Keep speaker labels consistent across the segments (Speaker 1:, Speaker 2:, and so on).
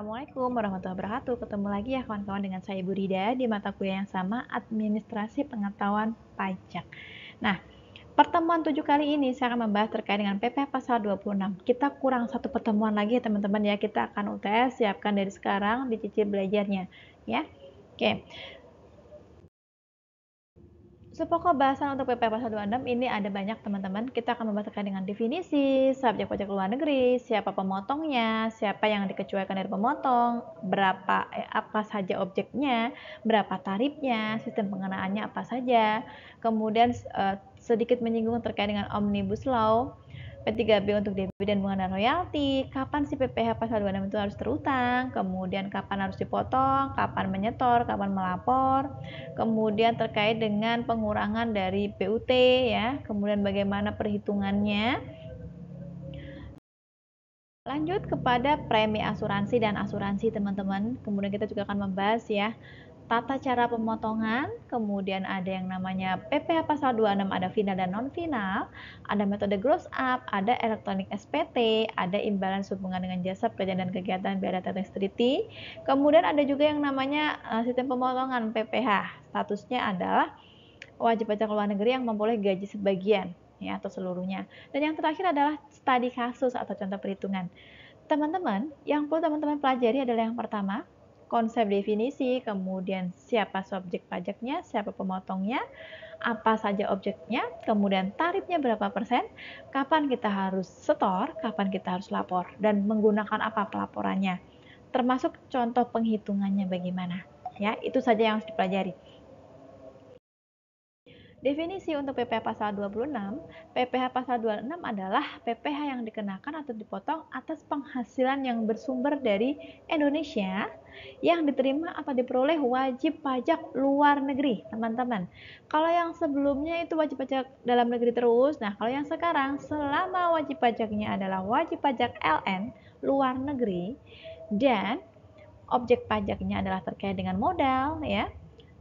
Speaker 1: Assalamualaikum warahmatullahi wabarakatuh. Ketemu lagi ya kawan-kawan dengan saya Ibu Rida di mata kuliah yang sama, Administrasi Pengetahuan Pajak. Nah, pertemuan 7 kali ini saya akan membahas terkait dengan PPh pasal 26. Kita kurang satu pertemuan lagi ya teman-teman ya. Kita akan UTS, siapkan dari sekarang, dicicil belajarnya ya. Oke. Sepokok bahasan untuk PPh pasal 26 ini ada banyak teman-teman. Kita akan membahas terkait dengan definisi, subjek pajak luar negeri, siapa pemotongnya, siapa yang dikecualikan dari pemotong, apa saja objeknya, berapa tarifnya, sistem pengenaannya apa saja. Kemudian sedikit menyinggung terkait dengan Omnibus Law, P3B untuk dividen bunga dan royalti, kapan si PPh pasal 26 itu harus terutang, kemudian kapan harus dipotong, kapan menyetor, kapan melapor, kemudian terkait dengan pengurangan dari PUT ya, kemudian bagaimana perhitungannya. Lanjut kepada premi asuransi dan asuransi teman-teman. Kemudian kita juga akan membahas ya tata cara pemotongan, kemudian ada yang namanya PPh pasal 26, ada final dan non-final, ada metode gross up, ada elektronik SPT, ada imbalan hubungan dengan jasa pekerjaan dan kegiatan biaya data treaty. Kemudian ada juga yang namanya sistem pemotongan PPh. Statusnya adalah wajib pajak luar negeri yang memperoleh gaji sebagian ya atau seluruhnya. Dan yang terakhir adalah studi kasus atau contoh perhitungan. Teman-teman, yang perlu teman-teman pelajari adalah yang pertama, konsep definisi, kemudian siapa subjek pajaknya, siapa pemotongnya, apa saja objeknya, kemudian tarifnya berapa persen, kapan kita harus setor, kapan kita harus lapor, dan menggunakan apa pelaporannya, termasuk contoh penghitungannya bagaimana. Ya, itu saja yang harus dipelajari. Definisi untuk PPh pasal 26, PPh pasal 26 adalah PPh yang dikenakan atau dipotong atas penghasilan yang bersumber dari Indonesia yang diterima atau diperoleh wajib pajak luar negeri, teman-teman. Kalau yang sebelumnya itu wajib pajak dalam negeri terus, nah kalau yang sekarang selama wajib pajaknya adalah wajib pajak LN, luar negeri, dan objek pajaknya adalah terkait dengan modal ya,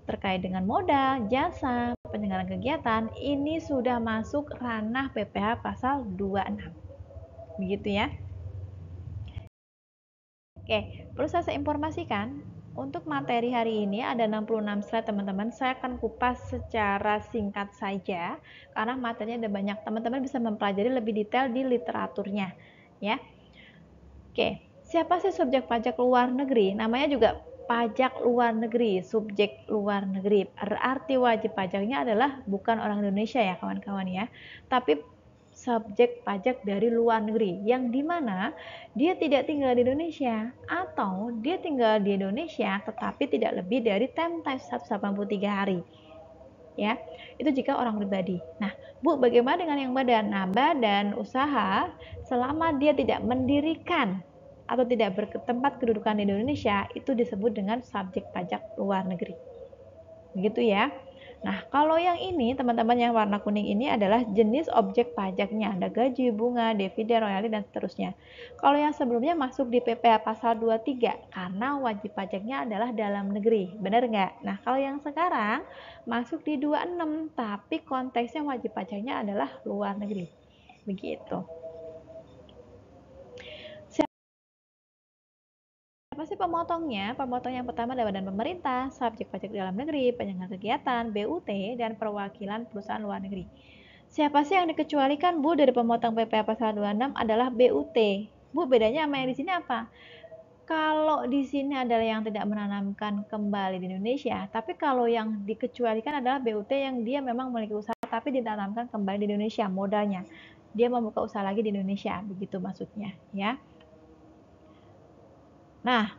Speaker 1: terkait dengan modal, jasa, penyelenggaraan kegiatan, ini sudah masuk ranah PPh pasal 26. Begitu ya. Oke, perlu saya informasikan, untuk materi hari ini ada 66 slide teman-teman. Saya akan kupas secara singkat saja, karena materinya ada banyak. Teman-teman bisa mempelajari lebih detail di literaturnya. Ya. Oke, siapa sih subjek pajak luar negeri? Namanya juga pajak luar negeri, subjek luar negeri. Berarti wajib pajaknya adalah bukan orang Indonesia ya kawan-kawan ya, tapi subjek pajak dari luar negeri yang dimana dia tidak tinggal di Indonesia atau dia tinggal di Indonesia tetapi tidak lebih dari time 183 hari ya, itu jika orang pribadi. Nah Bu, bagaimana dengan yang badan? Nah, badan usaha selama dia tidak mendirikan atau tidak bertempat kedudukan di Indonesia itu disebut dengan subjek pajak luar negeri. Begitu ya. Nah, kalau yang ini, teman-teman yang warna kuning ini adalah jenis objek pajaknya. Ada gaji, bunga, dividen, royalti, dan seterusnya. Kalau yang sebelumnya masuk di PPh pasal 23, karena wajib pajaknya adalah dalam negeri. Benar nggak? Nah, kalau yang sekarang masuk di 26, tapi konteksnya wajib pajaknya adalah luar negeri. Begitu. Siapa sih pemotongnya? Pemotong yang pertama adalah badan pemerintah, subjek pajak dalam negeri, penyelenggara kegiatan, BUT, dan perwakilan perusahaan luar negeri. Siapa sih yang dikecualikan Bu dari pemotong PPh pasal 26 adalah BUT. Bu, bedanya sama yang di sini apa? Kalau di sini adalah yang tidak menanamkan kembali di Indonesia, tapi kalau yang dikecualikan adalah BUT yang dia memang memiliki usaha tapi ditanamkan kembali di Indonesia modalnya. Dia membuka usaha lagi di Indonesia, begitu maksudnya ya. Nah,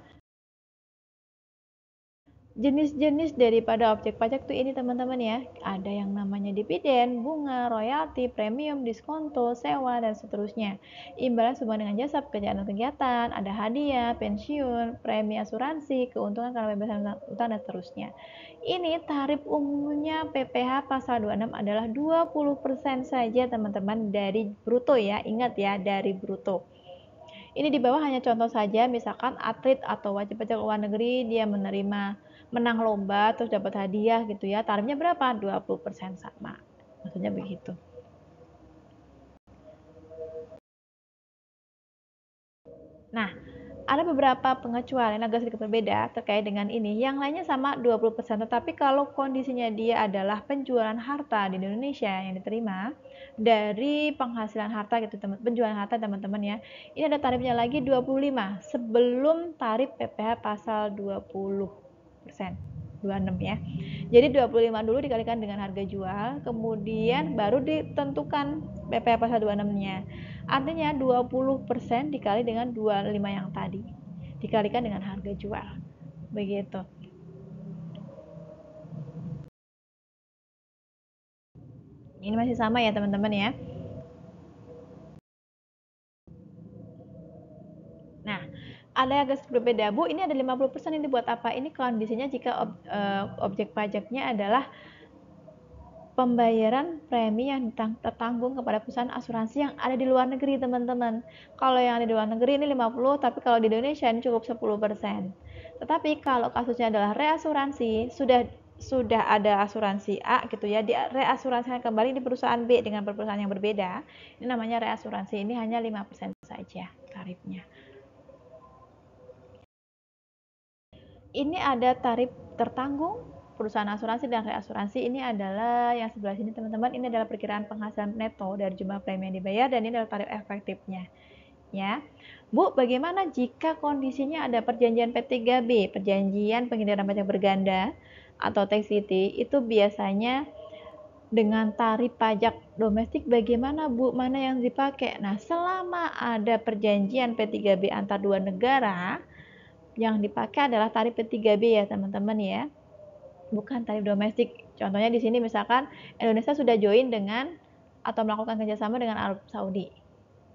Speaker 1: jenis-jenis daripada objek pajak tuh ini teman-teman ya. Ada yang namanya dividen, bunga, royalti, premium, diskonto, sewa, dan seterusnya. Imbalan hubungan dengan jasa, pekerjaan dan kegiatan, ada hadiah, pensiun, premi asuransi, keuntungan karena bebasan utang, dan seterusnya. Ini tarif umumnya PPh pasal 26 adalah 20% saja teman-teman dari bruto ya. Ingat ya, dari bruto. Ini di bawah hanya contoh saja, misalkan atlet atau wajib pajak luar negeri dia menang lomba terus dapat hadiah gitu ya. Tarifnya berapa? 20% sama. Maksudnya begitu. Nah, Ada beberapa pengecualian agak sedikit berbeda terkait dengan ini. Yang lainnya sama 20%, tetapi kalau kondisinya dia adalah penjualan harta di Indonesia yang diterima dari penghasilan harta gitu, penjualan harta teman-teman ya. Ini ada tarifnya lagi 25 sebelum tarif PPh pasal 20%. 26 ya. Jadi 25 dulu dikalikan dengan harga jual, kemudian baru ditentukan PPh pasal 26-nya. Artinya 20% dikali dengan 25 yang tadi. Dikalikan dengan harga jual. Begitu. Ini masih sama ya teman-teman ya. Nah, ada yang agak berbeda. Bu, ini ada 50% ini buat apa? Ini kondisinya jika objek pajaknya adalah pembayaran premi yang tertanggung kepada perusahaan asuransi yang ada di luar negeri, teman-teman. Kalau yang ada di luar negeri ini 50, tapi kalau di Indonesia ini cukup 10%. Tetapi kalau kasusnya adalah reasuransi, sudah ada asuransi A gitu ya, di reasuransikan kembali di perusahaan B dengan perusahaan yang berbeda. Ini namanya reasuransi. Ini hanya 5% saja tarifnya. Ini ada tarif tertanggung, perusahaan asuransi dan reasuransi. Ini adalah yang sebelah sini teman-teman, ini adalah perkiraan penghasilan neto dari jumlah premi yang dibayar, dan ini adalah tarif efektifnya ya. Bu, bagaimana jika kondisinya ada perjanjian P3B, perjanjian penghindaran pajak berganda atau tax treaty? Itu biasanya dengan tarif pajak domestik bagaimana Bu, mana yang dipakai? Nah, selama ada perjanjian P3B antar dua negara, yang dipakai adalah tarif P3B ya teman-teman ya, bukan tarif domestik. Contohnya di sini misalkan Indonesia sudah join dengan atau melakukan kerjasama dengan Arab Saudi.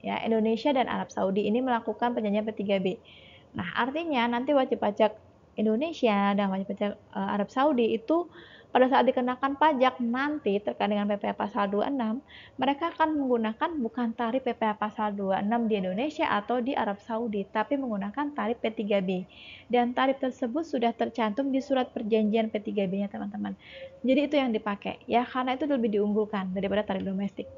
Speaker 1: Ya, Indonesia dan Arab Saudi ini melakukan perjanjian P3B. Nah, artinya nanti wajib pajak Indonesia dan wajib pajak Arab Saudi itu pada saat dikenakan pajak nanti terkait dengan PPh pasal 26, mereka akan menggunakan bukan tarif PPh pasal 26 di Indonesia atau di Arab Saudi, tapi menggunakan tarif P3B. Dan tarif tersebut sudah tercantum di surat perjanjian P3B-nya, teman-teman. Jadi itu yang dipakai ya, karena itu lebih diunggulkan daripada tarif domestik.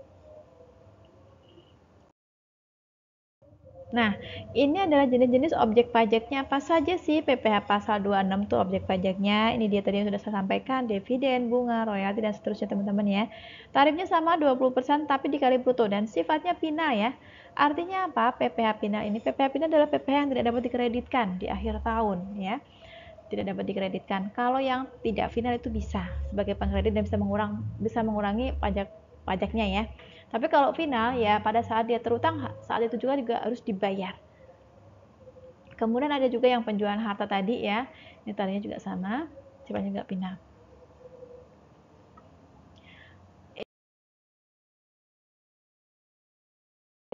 Speaker 1: Nah, ini adalah jenis-jenis objek pajaknya. Apa saja sih PPh pasal 26 itu objek pajaknya? Ini dia tadi yang sudah saya sampaikan, dividen, bunga, royalti, dan seterusnya teman-teman ya. Tarifnya sama 20% tapi dikali bruto dan sifatnya final ya. Artinya apa? PPh final ini, PPh final adalah PPh yang tidak dapat dikreditkan di akhir tahun ya. Tidak dapat dikreditkan. Kalau yang tidak final itu bisa sebagai pengkredit dan bisa mengurangi pajaknya ya. Tapi kalau final ya pada saat dia terutang, saat itu juga harus dibayar. Kemudian ada juga yang penjualan harta tadi ya, ini tadinya juga sama, sifatnya juga final.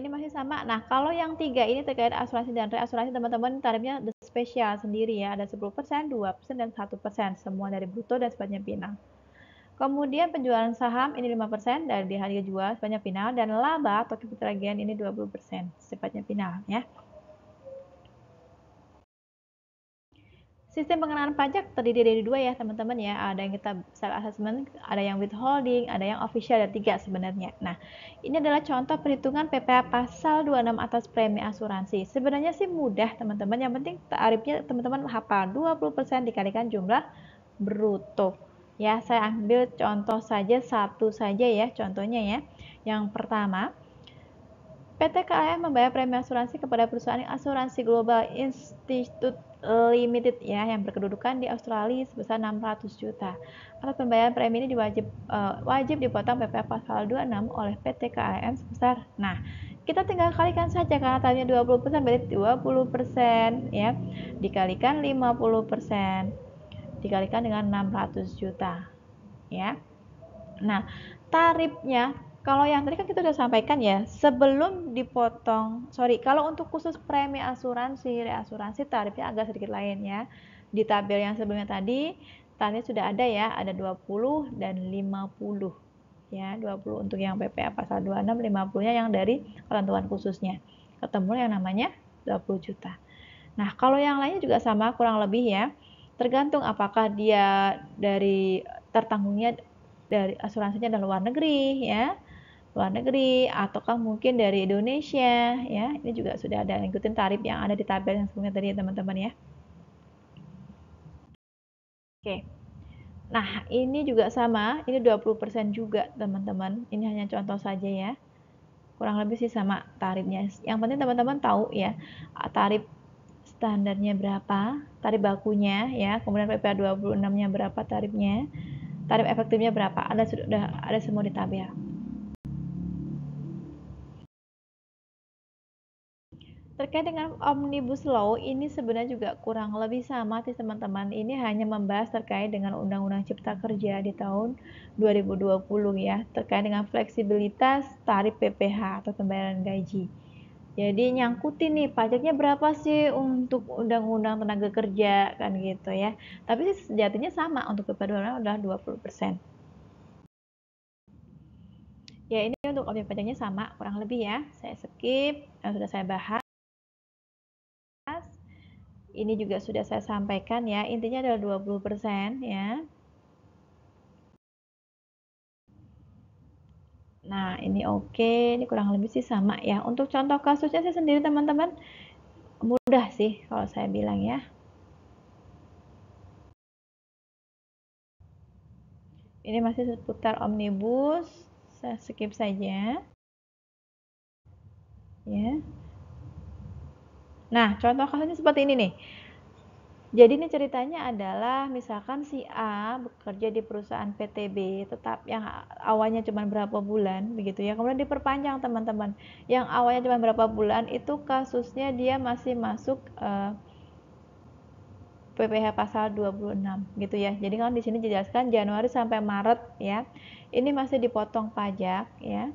Speaker 1: Ini masih sama. Nah, kalau yang tiga ini terkait asuransi dan reasuransi, teman-teman tarifnya spesial sendiri ya, ada 10%, 2%, dan 1%, semua dari bruto dan sifatnya final. Kemudian penjualan saham ini 5% dari harga jual sifatnya final, dan laba atau capital gain ini 20% sifatnya final ya. Sistem pengenaan pajak terdiri dari dua ya teman-teman ya, ada yang kita self assessment, ada yang withholding, ada yang official, ada tiga sebenarnya. Nah, ini adalah contoh perhitungan PPh pasal 26 atas premi asuransi. Sebenarnya sih mudah teman-teman, yang penting tarifnya teman-teman hafal, 20% dikalikan jumlah bruto. Ya, saya ambil contoh saja satu saja ya, contohnya ya. Yang pertama, PT KAM membayar premi asuransi kepada perusahaan asuransi Global Institute Limited ya yang berkedudukan di Australia sebesar 600 juta. Atas pembayaran premi ini wajib dipotong PPh pasal 26 oleh PT KAM sebesar. Nah, kita tinggal kalikan saja karena tadinya 20% berarti 20% ya dikalikan 50% dikalikan dengan 600 juta ya. Nah, tarifnya kalau yang tadi kan kita sudah sampaikan ya, sebelum dipotong, kalau untuk khusus premi asuransi, reasuransi tarifnya agak sedikit lain ya. Di tabel yang sebelumnya tadi, tarifnya sudah ada ya, ada 20 dan 50. Ya, 20 untuk yang PPh pasal 26, 50-nya yang dari ketentuan khususnya. Ketemu yang namanya 20 juta. Nah, kalau yang lainnya juga sama kurang lebih ya. Tergantung apakah dia dari tertanggungnya dari asuransinya dari luar negeri ya, luar negeri ataukah mungkin dari Indonesia ya. Ini juga sudah ada ngikutin tarif yang ada di tabel yang sebelumnya tadi ya teman-teman ya. Oke. Nah, ini juga sama, ini 20% juga teman-teman. Ini hanya contoh saja ya. Kurang lebih sih sama tarifnya. Yang penting teman-teman tahu ya, tarif standarnya berapa, tarif bakunya ya, kemudian PPh 26-nya berapa tarifnya, tarif efektifnya berapa, sudah ada semua di tabel. Terkait dengan Omnibus Law, ini sebenarnya juga kurang lebih sama sih teman-teman. Ini hanya membahas terkait dengan Undang-Undang Cipta Kerja di tahun 2020 ya, terkait dengan fleksibilitas tarif PPh atau pembayaran gaji. Jadi nyangkutin nih pajaknya berapa sih untuk Undang-Undang Tenaga Kerja kan gitu ya. Tapi sejatinya sama untuk PPh adalah 20%. Ya ini untuk objek pajaknya sama kurang lebih ya. Saya skip yang sudah saya bahas. Ini juga sudah saya sampaikan ya, intinya adalah 20% ya. Nah, ini oke, ini kurang lebih sih sama ya. Untuk contoh kasusnya saya sendiri teman-teman, mudah sih kalau saya bilang ya. Ini masih seputar omnibus, saya skip saja. Ya. Nah, contoh kasusnya seperti ini nih. Jadi ini ceritanya adalah misalkan si A bekerja di perusahaan PTB tetap yang awalnya cuma berapa bulan begitu ya, kemudian diperpanjang teman-teman. Yang awalnya cuma berapa bulan itu kasusnya dia masih masuk PPh pasal 26 gitu ya. Jadi kan di sini dijelaskan Januari sampai Maret ya. Ini masih dipotong pajak ya.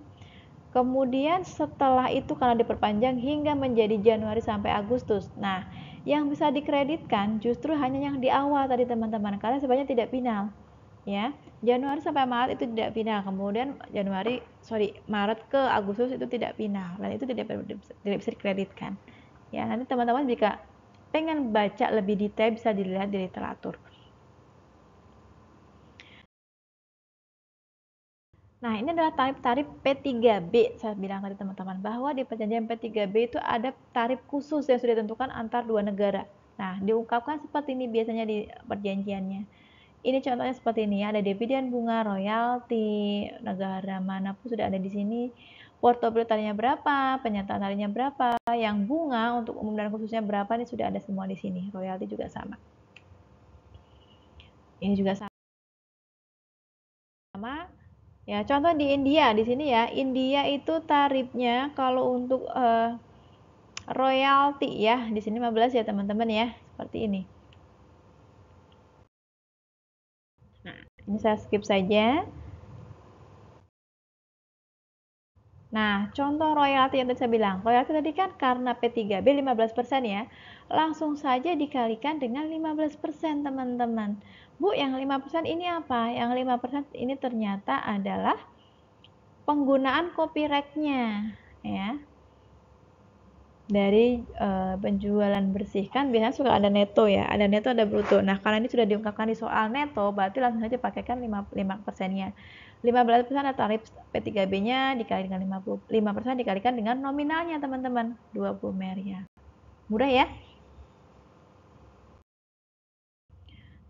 Speaker 1: Kemudian setelah itu karena diperpanjang hingga menjadi Januari sampai Agustus. Nah, yang bisa dikreditkan justru hanya yang di awal tadi teman-teman karena sebenarnya tidak final. Ya, Januari sampai Maret itu tidak final. Kemudian Maret ke Agustus itu tidak final dan itu tidak bisa dikreditkan. Ya, nanti teman-teman jika pengen baca lebih detail bisa dilihat di literatur. Nah, ini adalah tarif-tarif P3B. Saya bilang tadi teman-teman bahwa di perjanjian P3B itu ada tarif khusus yang sudah ditentukan antar dua negara. Nah, diungkapkan seperti ini biasanya di perjanjiannya. Ini contohnya seperti ini ya, ada dividen, bunga, royalti, negara manapun sudah ada di sini. Portofolio tarinya berapa, penyertaan tarinya berapa, yang bunga untuk umum dan khususnya berapa, ini sudah ada semua di sini. Royalti juga sama. Ini juga sama. Ya, contoh di India, di sini ya, India itu tarifnya kalau untuk royalti ya, di sini 15 ya teman-teman ya, seperti ini. Nah, ini saya skip saja. Nah, contoh royalti yang tadi saya bilang, royalti tadi kan karena P3B 15% ya, langsung saja dikalikan dengan 15% teman-teman. Bu, yang 5% ini apa? Yang 5% ini ternyata adalah penggunaan copyright-nya ya. Dari penjualan bersih kan biasanya suka ada neto ya, ada neto ada bruto. Nah, karena ini sudah diungkapkan di soal neto, berarti langsung saja pakaikan 5%-nya. 15% ada tarif P3B-nya dikali dengan 5% dikalikan dengan nominalnya teman-teman, 20 miliar. Mudah ya?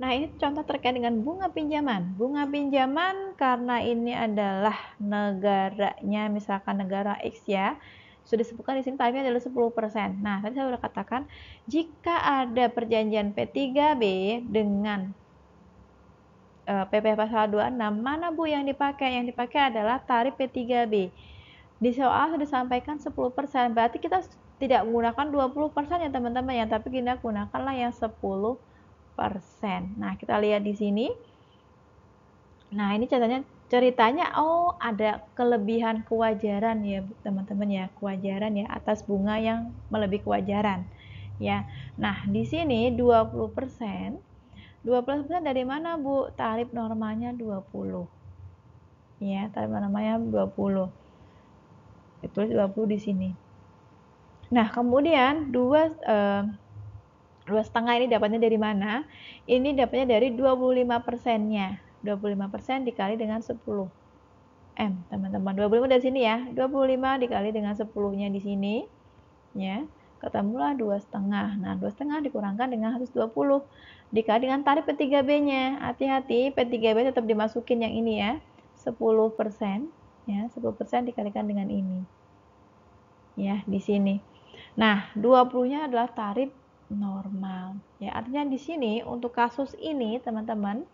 Speaker 1: Nah, ini contoh terkait dengan bunga pinjaman. Bunga pinjaman karena ini adalah negaranya, misalkan negara X ya, sudah disebutkan di sini tarifnya adalah 10%. Nah, tadi saya sudah katakan, jika ada perjanjian P3B dengan PPh pasal 26, mana Bu yang dipakai? Yang dipakai adalah tarif P3B. Di soal sudah disampaikan 10%, berarti kita tidak menggunakan 20% ya teman-teman ya, tapi kita gunakanlah yang 10%. Nah, kita lihat di sini. Nah, ini ceritanya oh ada kelebihan kewajaran ya teman-teman ya, kewajaran ya atas bunga yang melebihi kewajaran ya. Nah, di sini 20%. 20% dari mana Bu? Tarif normalnya 20. Ya, tarif normalnya 20. Itu 20 di sini. Nah, kemudian 2,5 ini dapatnya dari mana? Ini dapatnya dari 25%-nya. 25% dikali dengan 10. M, teman-teman. 25 dari sini ya. 25 dikali dengan 10-nya di sini, ya. Ketemulah 2,5. Nah, 2,5 dikurangkan dengan 120 dikali dengan tarif P3B-nya. Hati-hati, P3B tetap dimasukin yang ini ya. 10%, ya. 10% dikalikan dengan ini. Ya, di sini. Nah, 20-nya adalah tarif normal. Ya, artinya di sini untuk kasus ini, teman-teman,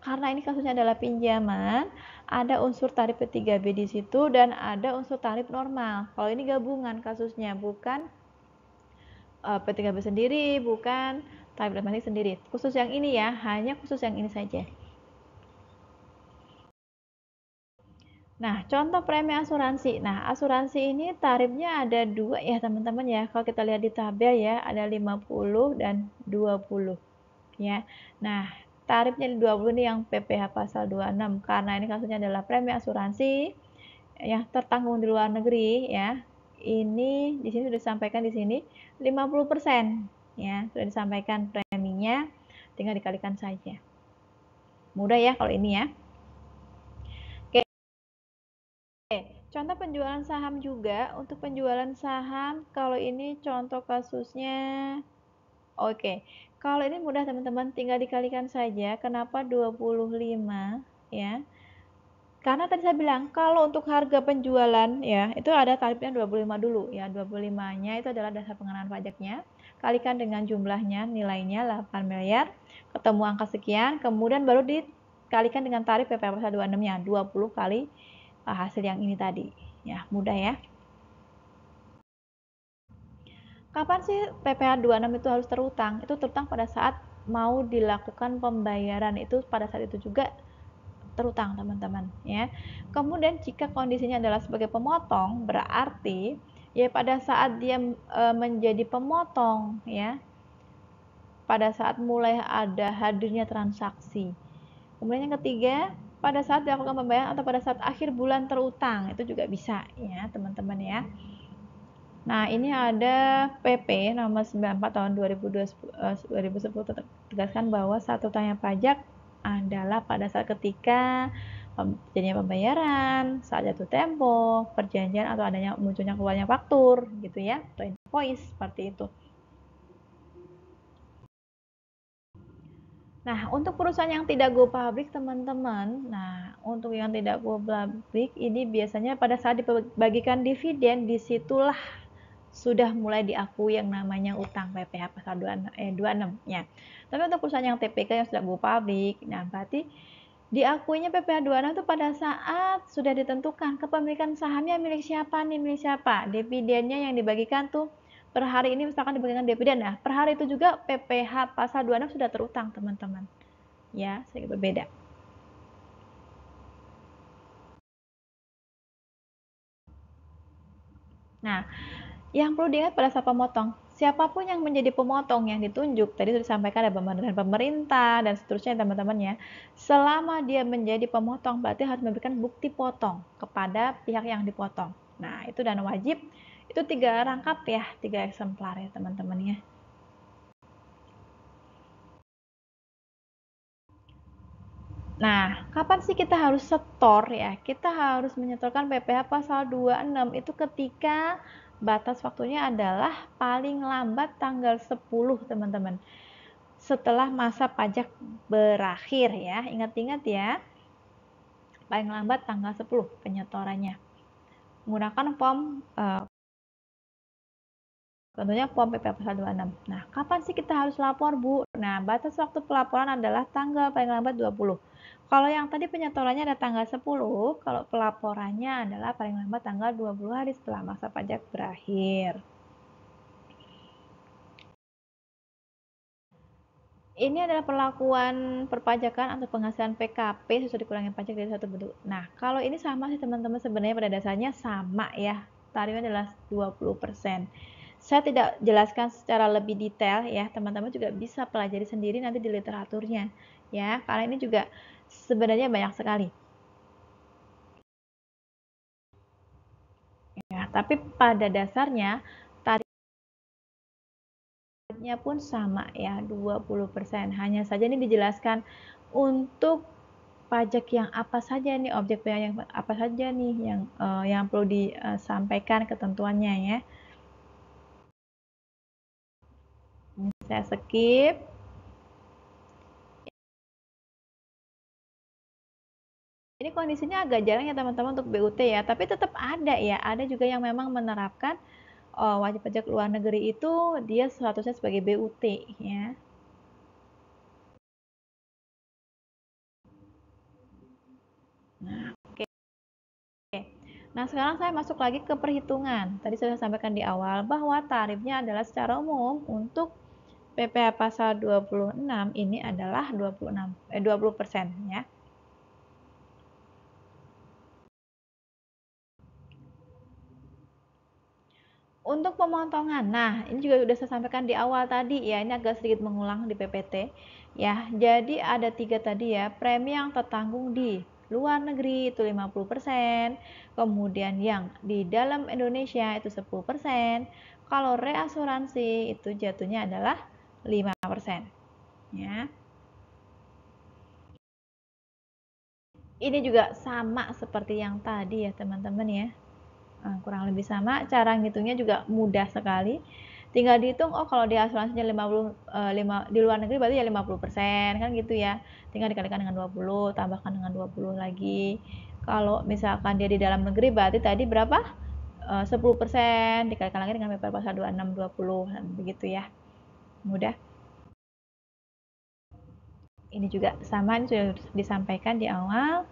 Speaker 1: karena ini kasusnya adalah pinjaman, ada unsur tarif P3B di situ dan ada unsur tarif normal. Kalau ini gabungan kasusnya, bukan P3B sendiri, bukan tarif domestik sendiri. Khusus yang ini ya, hanya khusus yang ini saja. Nah, contoh premi asuransi. Nah, asuransi ini tarifnya ada dua ya teman-teman ya. Kalau kita lihat di tabel ya, ada 50 dan 20 ya. Nah, tarifnya di 20 ini yang PPh pasal 26 karena ini kasusnya adalah premi asuransi yang tertanggung di luar negeri ya. Ini di sini sudah disampaikan di sini 50% ya, sudah disampaikan preminya, tinggal dikalikan saja. Mudah ya kalau ini ya. Contoh penjualan saham juga. Untuk penjualan saham, kalau ini contoh kasusnya, oke. Kalau ini mudah teman-teman, tinggal dikalikan saja. Kenapa 25 ya? Karena tadi saya bilang, kalau untuk harga penjualan ya, itu ada tarifnya 25 dulu ya. 25-nya itu adalah dasar pengenaan pajaknya. Kalikan dengan jumlahnya, nilainya 8 miliar, ketemu angka sekian, kemudian baru dikalikan dengan tarif PPh pasal 26-nya, 20 kali hasil yang ini tadi. Ya, mudah ya. Kapan sih PPh 26 itu harus terutang? Itu terutang pada saat mau dilakukan pembayaran, itu pada saat itu juga terutang teman-teman ya. Kemudian jika kondisinya adalah sebagai pemotong, berarti ya pada saat dia menjadi pemotong ya, pada saat mulai ada hadirnya transaksi. Kemudian yang ketiga, pada saat dilakukan pembayaran atau pada saat akhir bulan terutang, itu juga bisa ya teman-teman ya. Nah, ini ada PP nomor 94 tahun 2010 tegaskan bahwa saat utangnya pajak adalah pada saat ketika terjadinya pembayaran, saat jatuh tempo, perjanjian atau adanya munculnya keluarnya faktur gitu ya, atau invoice seperti itu. Nah, untuk perusahaan yang tidak go public, teman-teman, nah, untuk yang tidak go public, ini biasanya pada saat dibagikan dividen, disitulah sudah mulai diakui yang namanya utang PPh pasal 26 ya. Tapi untuk perusahaan yang TPK yang sudah go public, nah berarti diakuinya PPh 26 itu pada saat sudah ditentukan kepemilikan sahamnya milik siapa nih, milik siapa. Dividennya yang dibagikan tuh per hari ini misalkan dibagikan dividen ya, per hari itu juga PPh pasal 26 sudah terutang teman-teman. Ya, sedikit berbeda. Nah, yang perlu diingat pada saat pemotong, siapapun yang menjadi pemotong yang ditunjuk, tadi sudah disampaikan ada pemerintahan pemerintah dan seterusnya teman-teman ya. Selama dia menjadi pemotong, berarti harus memberikan bukti potong kepada pihak yang dipotong. Nah, itu dan wajib, itu 3 rangkap ya, 3 eksemplar ya teman-teman ya. Nah, kapan sih kita harus setor ya? Kita harus menyetorkan PPh pasal 26 itu ketika batas waktunya adalah paling lambat tanggal 10, teman-teman. Setelah masa pajak berakhir ya. Ingat-ingat ya. Paling lambat tanggal 10 penyetorannya. Menggunakan form tentunya POM PPh pasal 26. Nah, kapan sih kita harus lapor, Bu? Nah, batas waktu pelaporan adalah tanggal paling lambat 20. Kalau yang tadi penyetorannya ada tanggal 10, kalau pelaporannya adalah paling lambat tanggal 20 hari setelah masa pajak berakhir. Ini adalah perlakuan perpajakan atau penghasilan PKP sesuai dikurangi pajak dari satu bentuk. Nah, kalau ini sama sih teman-teman, sebenarnya pada dasarnya sama ya. Tarifnya adalah 20%. Saya tidak jelaskan secara lebih detail ya, teman-teman juga bisa pelajari sendiri nanti di literaturnya ya, karena ini juga sebenarnya banyak sekali. Ya, tapi pada dasarnya tarifnya pun sama ya, 20%. Hanya saja ini dijelaskan untuk pajak yang apa saja nih, objek pajak yang apa saja nih yang perlu disampaikan ketentuannya ya. Ini saya skip. Ini kondisinya agak jarang ya teman-teman untuk BUT ya, tapi tetap ada ya. Ada juga yang memang menerapkan wajib pajak luar negeri itu dia statusnya sebagai BUT ya. Nah, oke. Nah, sekarang saya masuk lagi ke perhitungan. Tadi sudah saya sampaikan di awal bahwa tarifnya adalah secara umum untuk PPh pasal 26 ini adalah 20% ya. Untuk pemotongan, nah ini juga sudah saya sampaikan di awal tadi ya, ini agak sedikit mengulang di PPT ya. Jadi ada 3 tadi ya, premi yang tertanggung di luar negeri itu 50%, kemudian yang di dalam Indonesia itu 10%, kalau reasuransi itu jatuhnya adalah 5% ya. Ini juga sama seperti yang tadi ya teman-teman ya. Kurang lebih sama, cara ngitungnya juga mudah sekali. Tinggal dihitung, oh kalau dia asuransinya 50, di luar negeri berarti ya 50% kan gitu ya. Tinggal dikalikan dengan 20, tambahkan dengan 20 lagi. Kalau misalkan dia di dalam negeri berarti tadi berapa? 10% dikalikan lagi dengan PPh pasal 26 20 begitu ya. Mudah. Ini juga sama, ini sudah disampaikan di awal.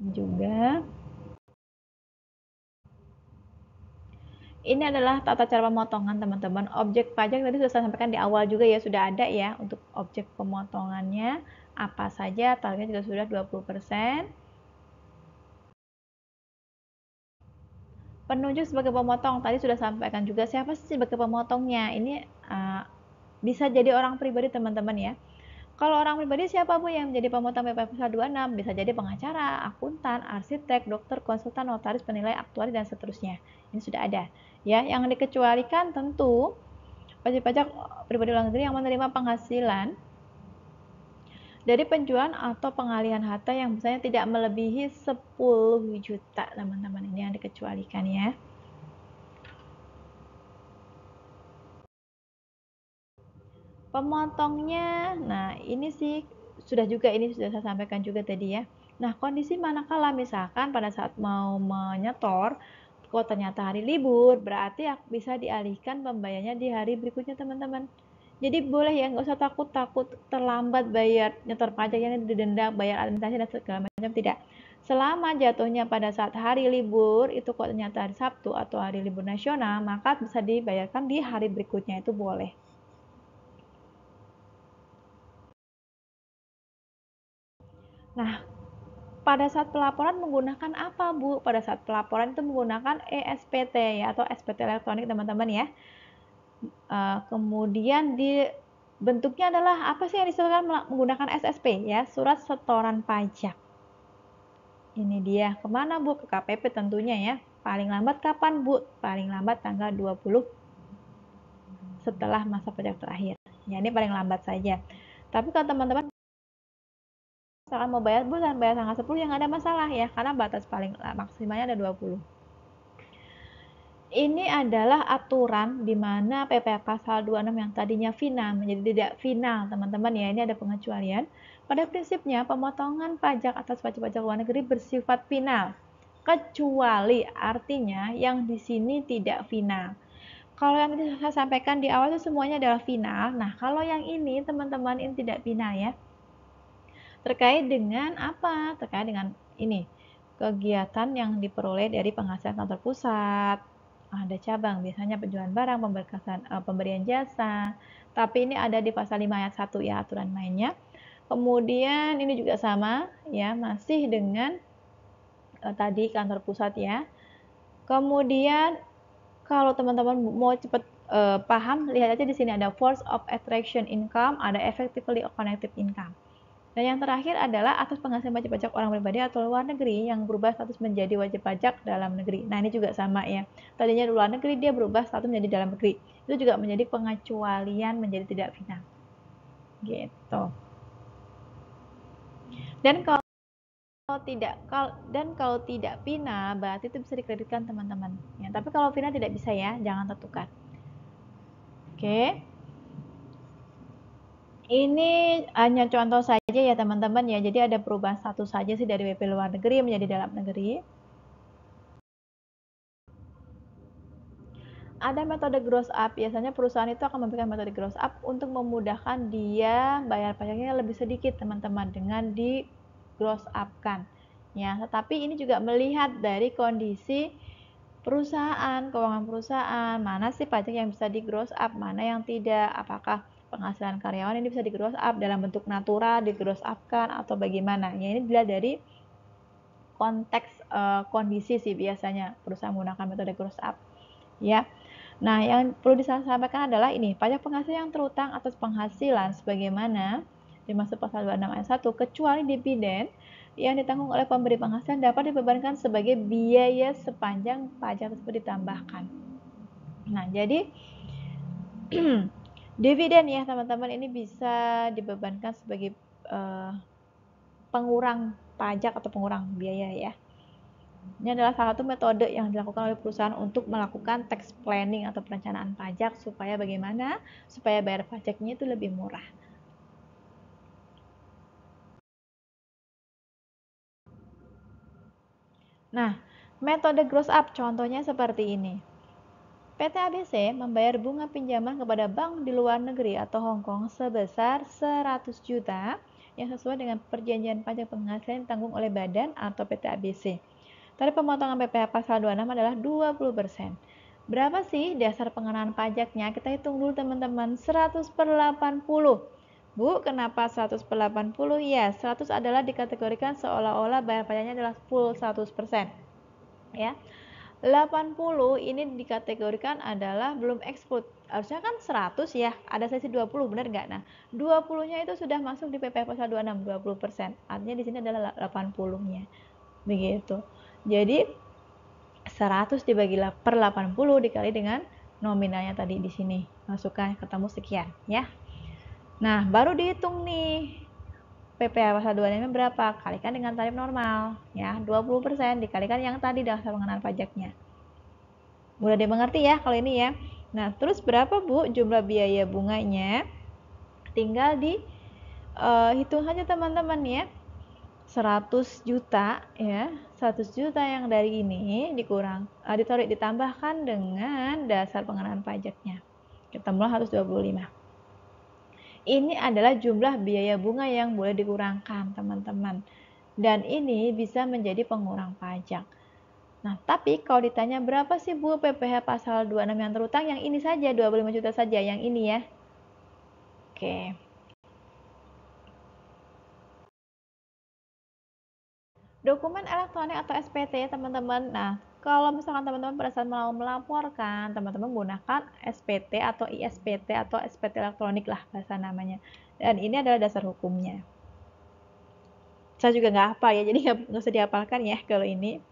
Speaker 1: Ini juga. Ini adalah tata cara pemotongan teman-teman. Objek pajak tadi sudah saya sampaikan di awal juga ya, sudah ada ya untuk objek pemotongannya. Apa saja, targetnya juga sudah 20%. Penunjuk sebagai pemotong, tadi sudah sampaikan juga siapa sih sebagai pemotongnya. Ini bisa jadi orang pribadi teman-teman ya. Kalau orang pribadi siapa Bu yang menjadi pemotong PPh pasal 26? Bisa jadi pengacara, akuntan, arsitek, dokter, konsultan, notaris, penilai, aktuari dan seterusnya. Ini sudah ada. Ya, yang dikecualikan tentu wajib pajak pribadi luar negeri yang menerima penghasilan dari penjualan atau pengalihan harta yang misalnya tidak melebihi 10 juta teman-teman, ini yang dikecualikan ya. Pemotongnya, nah ini sih sudah saya sampaikan juga tadi ya. Nah, kondisi manakala misalkan pada saat mau menyetor kok ternyata hari libur, berarti bisa dialihkan pembayarannya di hari berikutnya teman-teman. Jadi boleh ya, nggak usah takut terlambat bayar nyetor pajaknya, didenda, bayar administrasi dan segala macam, tidak. Selama jatuhnya pada saat hari libur itu kok ternyata hari Sabtu atau hari libur nasional, maka bisa dibayarkan di hari berikutnya, itu boleh. Nah, pada saat pelaporan menggunakan apa Bu? Pada saat pelaporan itu menggunakan ESPT ya, atau SPT elektronik teman-teman ya. Kemudian di bentuknya adalah apa sih yang disebutkan menggunakan SSP ya, surat setoran pajak. Ini dia, kemana Bu? Ke KPP tentunya ya. Paling lambat kapan Bu? Paling lambat tanggal 20 setelah masa pajak terakhir. Ya, ini paling lambat saja. Tapi kalau teman-teman misalkan mau bayar Bu dan bayar tanggal 10 ya nggak ada masalah ya, karena batas paling maksimalnya ada 20. Ini adalah aturan di mana PPh pasal 26 yang tadinya final menjadi tidak final, teman-teman ya. Ini ada pengecualian. Pada prinsipnya, pemotongan pajak atas wajib pajak luar negeri bersifat final. Kecuali artinya yang di sini tidak final. Kalau yang tadi saya sampaikan di awal itu semuanya adalah final. Nah, kalau yang ini teman-teman ini tidak final ya. Terkait dengan apa? Terkait dengan ini, kegiatan yang diperoleh dari penghasilan kantor pusat, ada cabang, biasanya penjualan barang, pemberian jasa, tapi ini ada di pasal 5 ayat 1 ya aturan mainnya. Kemudian ini juga sama ya, masih dengan tadi kantor pusat ya. Kemudian kalau teman-teman mau cepat paham, lihat aja di sini ada force of attraction income, ada effectively connected income. Dan yang terakhir adalah atas penghasilan wajib pajak orang pribadi atau luar negeri yang berubah status menjadi wajib pajak dalam negeri. Nah, ini juga sama ya. Tadinya di luar negeri, dia berubah status menjadi dalam negeri. Itu juga menjadi pengecualian menjadi tidak final. Gitu. Dan kalau tidak Vina, berarti itu bisa dikreditkan teman-teman. Ya, tapi kalau Vina tidak bisa ya, jangan tertukar. Oke. Ini hanya contoh saja ya teman-teman ya. Jadi ada perubahan status saja sih dari WP luar negeri menjadi dalam negeri. Ada metode gross up. Biasanya perusahaan itu akan memberikan metode gross up untuk memudahkan dia bayar pajaknya lebih sedikit teman-teman dengan di gross up kan. Ya, tetapi ini juga melihat dari kondisi perusahaan, keuangan perusahaan, mana sih pajak yang bisa di gross up, mana yang tidak, apakah penghasilan karyawan ini bisa di gross up dalam bentuk natural, di gross up kan atau bagaimana. Ya, ini dilihat dari konteks kondisi sih biasanya perusahaan menggunakan metode gross up. Ya. Nah, yang perlu disampaikan adalah ini, pajak penghasilan yang terutang atas penghasilan sebagaimana dimaksud pasal 26 ayat 1 kecuali dividen yang ditanggung oleh pemberi penghasilan dapat dibebankan sebagai biaya sepanjang pajak tersebut ditambahkan. Nah, jadi dividen ya teman-teman ini bisa dibebankan sebagai pengurang pajak atau pengurang biaya ya. Ini adalah salah satu metode yang dilakukan oleh perusahaan untuk melakukan tax planning atau perencanaan pajak supaya bagaimana? Supaya bayar pajaknya itu lebih murah. Nah, metode gross up contohnya seperti ini. PT ABC membayar bunga pinjaman kepada bank di luar negeri atau Hong Kong sebesar 100 juta yang sesuai dengan perjanjian pajak penghasilan yang ditanggung oleh badan atau PT ABC. Tarif pemotongan PPh pasal 26 adalah 20%. Berapa sih dasar pengenaan pajaknya? Kita hitung dulu teman-teman, 100/80. Bu, kenapa 100/80? Ya, 100 adalah dikategorikan seolah-olah bayar pajaknya adalah full 100%. Ya. 80 ini dikategorikan adalah belum exclude. Harusnya kan 100 ya, ada selisih 20, benar nggak? Nah, 20-nya itu sudah masuk di PPh pasal 26, 20%. Artinya di sini adalah 80-nya. Begitu. Jadi 100 dibagi per 80 dikali dengan nominalnya tadi di sini. Masukkan ketemu sekian ya. Nah, baru dihitung nih PPh pasal 26 berapa? Kalikan dengan tarif normal ya, 20% dikalikan yang tadi dasar pengenaan pajaknya. Mudah dimengerti ya kalau ini ya. Nah, terus berapa Bu jumlah biaya bunganya? Tinggal di hitung saja teman-teman ya. 100 juta ya, 100 juta yang dari ini ditambahkan dengan dasar pengenaan pajaknya. Ketemulah 125. Ini adalah jumlah biaya bunga yang boleh dikurangkan, teman-teman. Dan ini bisa menjadi pengurang pajak. Nah, tapi kalau ditanya berapa sih Bu PPh pasal 26 yang terutang, yang ini saja 25 juta saja, yang ini ya. Oke. Dokumen elektronik atau SPT teman-teman. Nah, kalau misalkan teman-teman pada saat mau melaporkan, teman-teman menggunakan SPT atau ISPT atau SPT elektronik lah bahasa namanya. Dan ini adalah dasar hukumnya. Saya juga nggak hafal ya, jadi nggak usah dihafalkan ya kalau ini.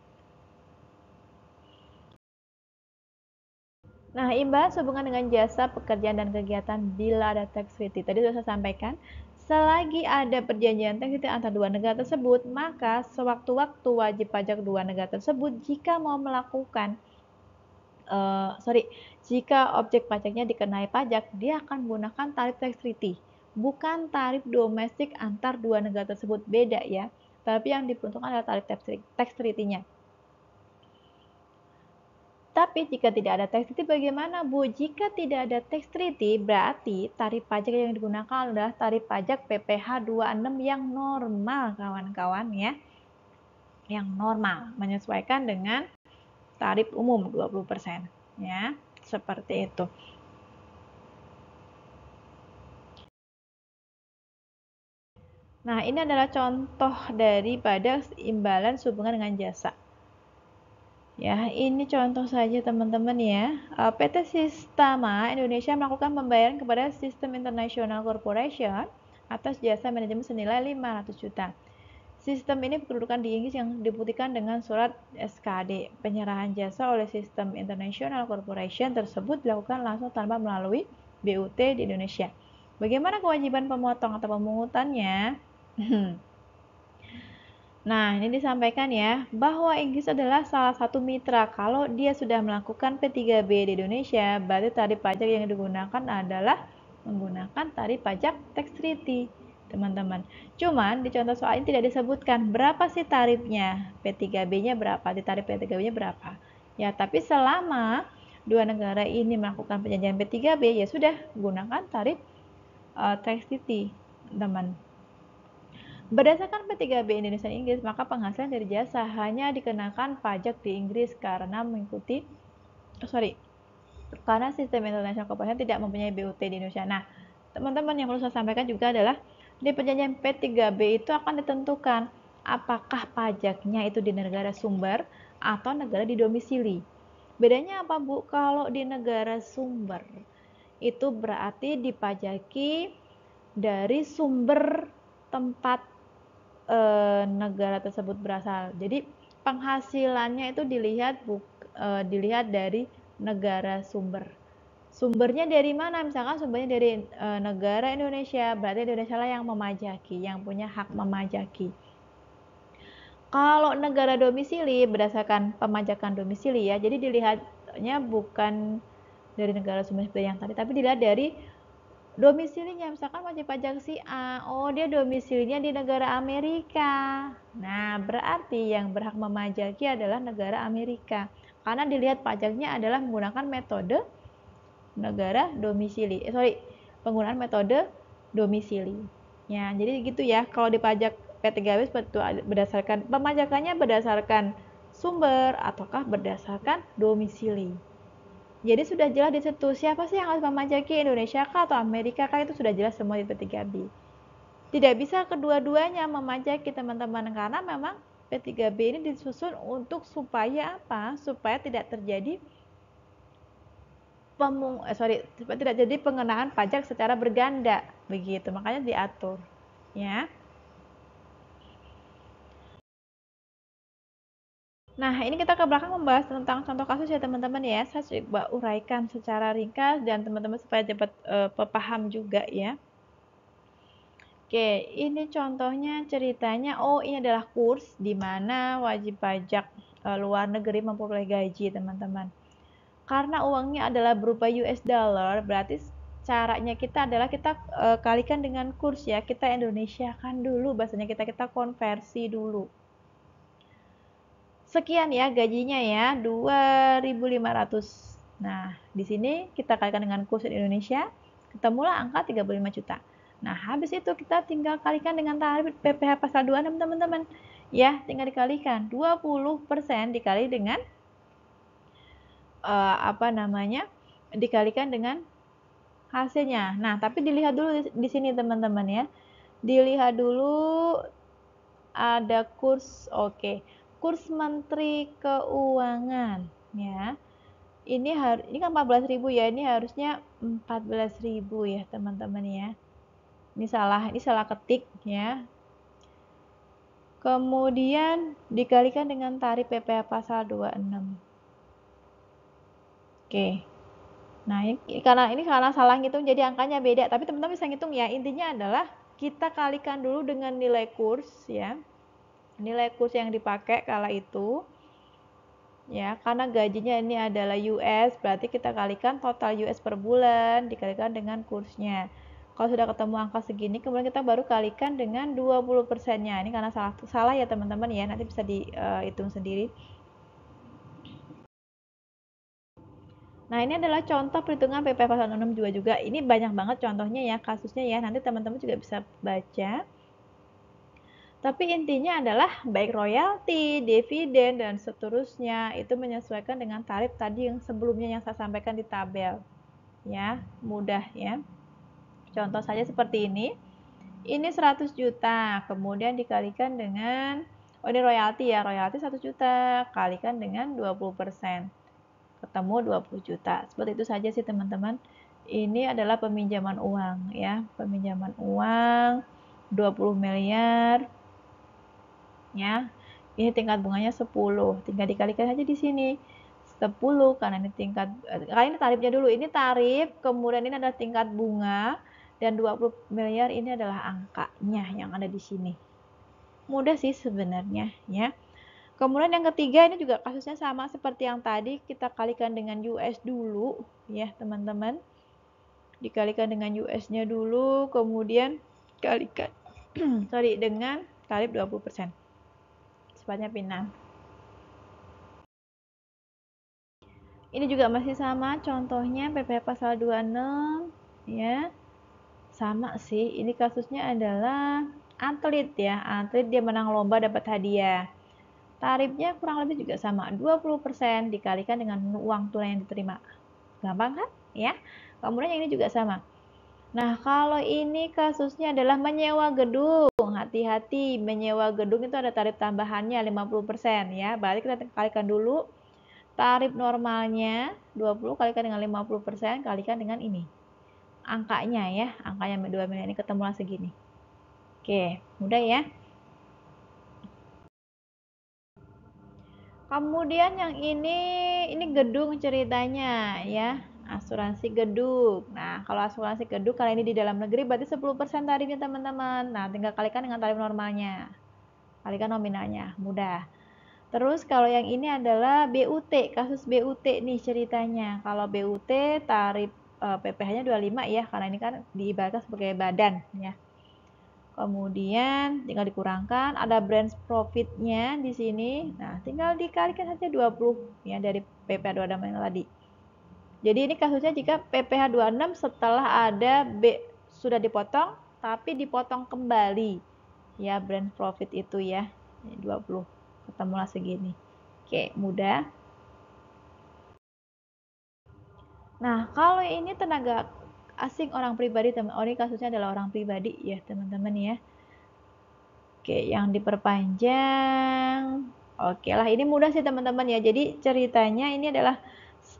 Speaker 1: Nah, imbalan sehubungan dengan jasa, pekerjaan, dan kegiatan bila ada tax treaty. Tadi sudah saya sampaikan, selagi ada perjanjian tax treaty antara dua negara tersebut, maka sewaktu-waktu wajib pajak dua negara tersebut jika mau melakukan jika objek pajaknya dikenai pajak, dia akan menggunakan tarif tax treaty, bukan tarif domestik antar dua negara tersebut, beda ya. Tapi yang diperuntukkan adalah tarif tax treaty-nya. Tapi jika tidak ada tax treaty bagaimana Bu? Jika tidak ada tax treaty berarti tarif pajak yang digunakan adalah tarif pajak PPh 26 yang normal kawan-kawan ya. Yang normal, menyesuaikan dengan tarif umum 20% ya. Seperti itu. Nah, ini adalah contoh daripada imbalan sehubungan dengan jasa. Ya, ini contoh saja teman-teman ya. PT Sistema Indonesia melakukan pembayaran kepada Sistem International Corporation atas jasa manajemen senilai 500 juta. Sistem ini kedudukan di Inggris yang dibuktikan dengan surat SKD. Penyerahan jasa oleh Sistem International Corporation tersebut dilakukan langsung tanpa melalui BUT di Indonesia. Bagaimana kewajiban pemotong atau pemungutannya? Nah, ini disampaikan ya, bahwa Inggris adalah salah satu mitra. Kalau dia sudah melakukan P3B di Indonesia, berarti tarif pajak yang digunakan adalah menggunakan tarif pajak tax treaty, teman-teman. Cuman di contoh soal ini tidak disebutkan berapa sih tarifnya, P3B-nya berapa, di tarif P3B-nya berapa. Ya, tapi selama dua negara ini melakukan perjanjian P3B, ya sudah gunakan tarif tax treaty, teman. Berdasarkan P3B Indonesia dan Inggris, maka penghasilan dari jasa hanya dikenakan pajak di Inggris karena sistem international corporation tidak mempunyai BUT di Indonesia. Nah, teman-teman yang perlu saya sampaikan juga adalah di perjanjian P3B itu akan ditentukan apakah pajaknya itu di negara sumber atau negara di domisili. Bedanya apa, Bu? Kalau di negara sumber itu berarti dipajaki dari sumber tempat negara tersebut berasal. Jadi penghasilannya itu dilihat dari negara sumber. Sumbernya dari mana? Misalkan sumbernya dari negara Indonesia, berarti Indonesia lah yang memajaki, yang punya hak memajaki. Kalau negara domisili berdasarkan pemajakan domisili ya, jadi dilihatnya bukan dari negara sumber seperti yang tadi, tapi dilihat dari domisilinya. Misalkan wajib pajak si A, oh dia domisilinya di negara Amerika. Nah, berarti yang berhak memajaki adalah negara Amerika. Karena dilihat pajaknya adalah menggunakan metode negara domisili. Penggunaan metode domisili. Ya, jadi gitu ya. Kalau di pajak P3B seperti itu, berdasarkan pemajakannya berdasarkan sumber ataukah berdasarkan domisili. Jadi sudah jelas di situ siapa sih yang harus memajaki, Indonesia kah atau Amerika kah, itu sudah jelas semua di P3B. Tidak bisa kedua-duanya memajaki, teman-teman, karena memang P3B ini disusun untuk supaya apa? Supaya tidak terjadi supaya tidak jadi pengenaan pajak secara berganda, begitu. Makanya diatur, ya. Nah, ini kita ke belakang membahas tentang contoh kasus ya, teman-teman ya. Saya coba uraikan secara ringkas dan teman-teman supaya cepat paham juga ya. Oke, ini contohnya ceritanya, oh ini adalah kurs di mana wajib pajak luar negeri memperoleh gaji, teman-teman. Karena uangnya adalah berupa US dollar, berarti caranya kita adalah kita kalikan dengan kurs ya. Kita Indonesiakan dulu, bahasanya kita konversi dulu. Sekian ya gajinya ya, 2.500. Nah, di sini kita kalikan dengan kurs Indonesia, ketemulah angka 35 juta. Nah, habis itu kita tinggal kalikan dengan tarif PPh pasal 26, teman-teman. Ya, tinggal dikalikan. 20% dikali dengan dikalikan dengan hasilnya. Nah, tapi dilihat dulu di sini, teman-teman ya. Dilihat dulu ada kurs, oke. Kurs Menteri Keuangan ya. Ini kan 14.000 ya, ini harusnya 14.000 ya, teman-teman ya. Ini salah ketik ya. Kemudian dikalikan dengan tarif PPh pasal 26. Oke. Nah, karena salah ngitung jadi angkanya beda, tapi teman-teman bisa ngitung ya. Intinya adalah kita kalikan dulu dengan nilai kurs ya. Nilai kurs yang dipakai kala itu. Ya, karena gajinya ini adalah US, berarti kita kalikan total US per bulan dikalikan dengan kursnya. Kalau sudah ketemu angka segini, kemudian kita baru kalikan dengan 20%-nya. Ini karena salah ya, teman-teman ya. Nanti bisa dihitung sendiri. Nah, ini adalah contoh perhitungan PPh pasal 66 juga. Ini banyak banget contohnya ya, kasusnya ya. Nanti teman-teman juga bisa baca. Tapi intinya adalah baik royalti, dividen, dan seterusnya itu menyesuaikan dengan tarif tadi yang sebelumnya yang saya sampaikan di tabel. Ya, mudah ya. Contoh saja seperti ini. Ini 100 juta, kemudian dikalikan dengan, ini royalti ya, royalti 1 juta, kalikan dengan 20%. Ketemu 20 juta. Seperti itu saja sih, teman-teman. Ini adalah peminjaman uang ya, peminjaman uang 20 miliar ya. Ini tingkat bunganya 10. Tinggal dikalikan saja di sini. 10 karena ini ini tarifnya dulu. Ini tarif, kemudian ini adalah tingkat bunga, dan 20 miliar ini adalah angkanya yang ada di sini. Mudah sih sebenarnya ya. Kemudian yang ketiga ini juga kasusnya sama seperti yang tadi, kita kalikan dengan US dulu ya teman-teman. Dikalikan dengan US-nya dulu, kemudian kalikan dengan tarif 20%. Sifatnya P6. Ini juga masih sama contohnya PPh pasal 26 ya. Sama sih, ini kasusnya adalah atlet ya. Atlet dia menang lomba dapat hadiah. Tarifnya kurang lebih juga sama, 20% dikalikan dengan uang tunai yang diterima. Gampang kan? Ya. Kemudian yang ini juga sama. Nah, kalau ini kasusnya adalah menyewa gedung. Hati-hati, menyewa gedung itu ada tarif tambahannya 50% ya. Berarti kita kalikan dulu tarif normalnya 20 kalikan dengan 50% kalikan dengan ini. Angkanya ya, angkanya 2 miliar ini ketemulah segini. Oke, mudah ya. Kemudian yang ini gedung ceritanya ya, asuransi gedung. Nah, kalau asuransi gedung kali ini di dalam negeri berarti 10% tarifnya teman-teman. Nah, tinggal kalikan dengan tarif normalnya. Kalikan nominalnya, mudah. Terus kalau yang ini adalah BUT, kasus BUT nih ceritanya. Kalau BUT tarif PPh-nya 25 ya, karena ini kan diibaratkan sebagai badan ya. Kemudian tinggal dikurangkan, ada branch profitnya di sini. Nah, tinggal dikalikan saja 20 ya dari PPh 26 yang tadi. Jadi ini kasusnya jika PPh 26 setelah ada B sudah dipotong tapi dipotong kembali ya branch profit itu ya. 20 ketemulah segini. Oke, mudah. Nah, kalau ini tenaga asing orang pribadi, teman-teman. Oh, ini kasusnya adalah orang pribadi ya, teman-teman ya. Oke, yang diperpanjang. Oke lah, ini mudah sih teman-teman ya. Jadi ceritanya ini adalah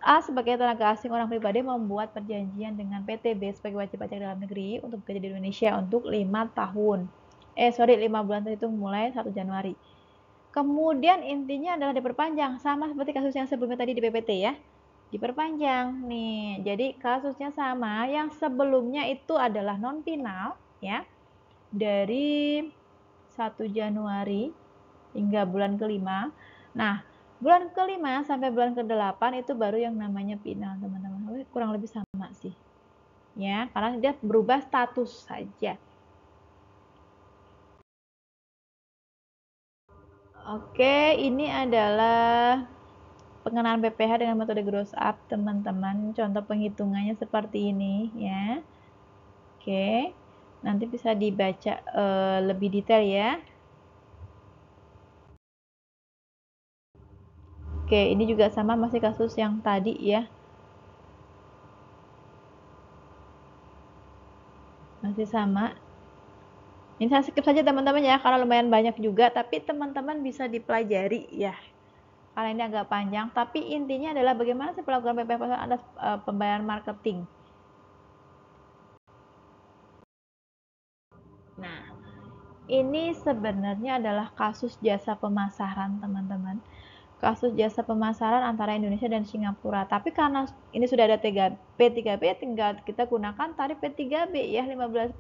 Speaker 1: A sebagai tenaga asing orang pribadi membuat perjanjian dengan PTB sebagai wajib pajak dalam negeri untuk bekerja di Indonesia untuk 5 tahun. 5 bulan itu mulai 1 Januari. Kemudian intinya adalah diperpanjang, sama seperti kasus yang sebelumnya tadi di PPT ya. Diperpanjang nih. Jadi kasusnya sama, yang sebelumnya itu adalah non final ya. Dari 1 Januari hingga bulan kelima. Nah, bulan kelima sampai bulan ke-8 itu baru yang namanya final, teman-teman. Kurang lebih sama sih. Ya, karena dia berubah status saja. Oke, ini adalah pengenaan PPh dengan metode gross up, teman-teman. Contoh penghitungannya seperti ini ya. Oke. Nanti bisa dibaca lebih detail ya. Oke, ini juga sama masih kasus yang tadi ya. Masih sama. Ini saya skip saja teman-teman ya, karena lumayan banyak juga, tapi teman-teman bisa dipelajari ya. Karena ini agak panjang, tapi intinya adalah bagaimana sih pelakuan PPh pasal ada pembayaran marketing. Nah, ini sebenarnya adalah kasus jasa pemasaran, teman-teman. Kasus jasa pemasaran antara Indonesia dan Singapura. Tapi karena ini sudah ada P3B, tinggal kita gunakan tarif P3B ya 15%.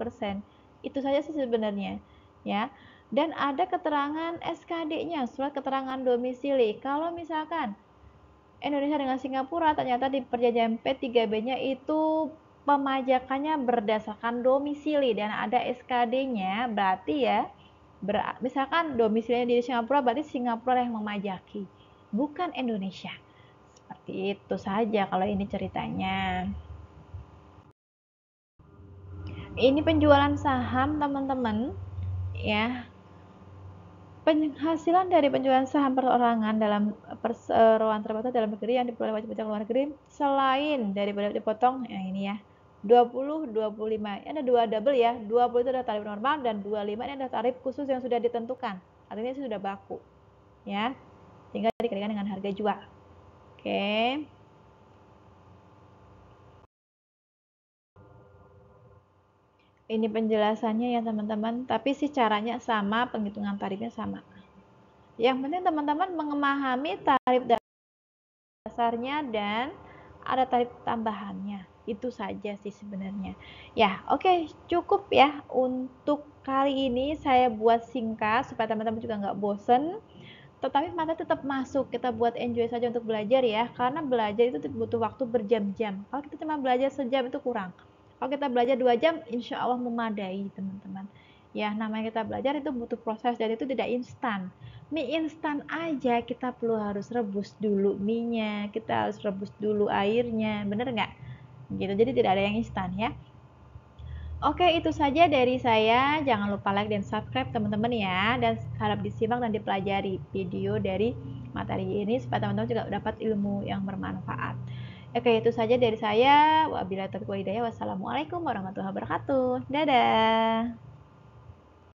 Speaker 1: Itu saja sih sebenarnya ya. Dan ada keterangan SKD-nya, surat keterangan domisili. Kalau misalkan Indonesia dengan Singapura ternyata di perjanjian P3B-nya itu pemajakannya berdasarkan domisili dan ada SKD-nya, berarti ya misalkan domisilinya di Singapura, berarti Singapura yang memajaki, bukan Indonesia. Seperti itu saja kalau ini ceritanya. Ini penjualan saham, teman-teman ya. Penghasilan dari penjualan saham perorangan dalam perseroan terbatas dalam negeri yang diperoleh wajib pajak luar negeri selain daripada dipotong ya ini ya 20 25 ini ada dua double ya. 20 itu adalah tarif normal dan 25 ini adalah tarif khusus yang sudah ditentukan, artinya sudah baku ya, tinggal dikalikan dengan harga jual. Oke, ini penjelasannya ya teman-teman, tapi sih caranya sama, penghitungan tarifnya sama. Yang penting teman-teman memahami tarif dasarnya dan ada tarif tambahannya. Itu saja sih sebenarnya. Ya, oke, cukup ya untuk kali ini saya buat singkat supaya teman-teman juga nggak bosen. Tetapi materi tetap masuk, kita buat enjoy saja untuk belajar ya, karena belajar itu butuh waktu berjam-jam. Kalau kita cuma belajar sejam itu kurang. Kalau kita belajar 2 jam, insya Allah memadai teman-teman. Ya, namanya kita belajar itu butuh proses dan itu tidak instan. Mie instan aja kita perlu harus rebus dulu mie-nya, kita harus rebus dulu airnya, bener nggak? Gitu, jadi tidak ada yang instan ya. Oke, itu saja dari saya. Jangan lupa like dan subscribe teman-teman ya. Dan harap disimak dan dipelajari video dari materi ini supaya teman-teman juga dapat ilmu yang bermanfaat. Oke, itu saja dari saya. Wabillahi taufiq walhidayah. Wassalamualaikum warahmatullahi wabarakatuh. Dadah.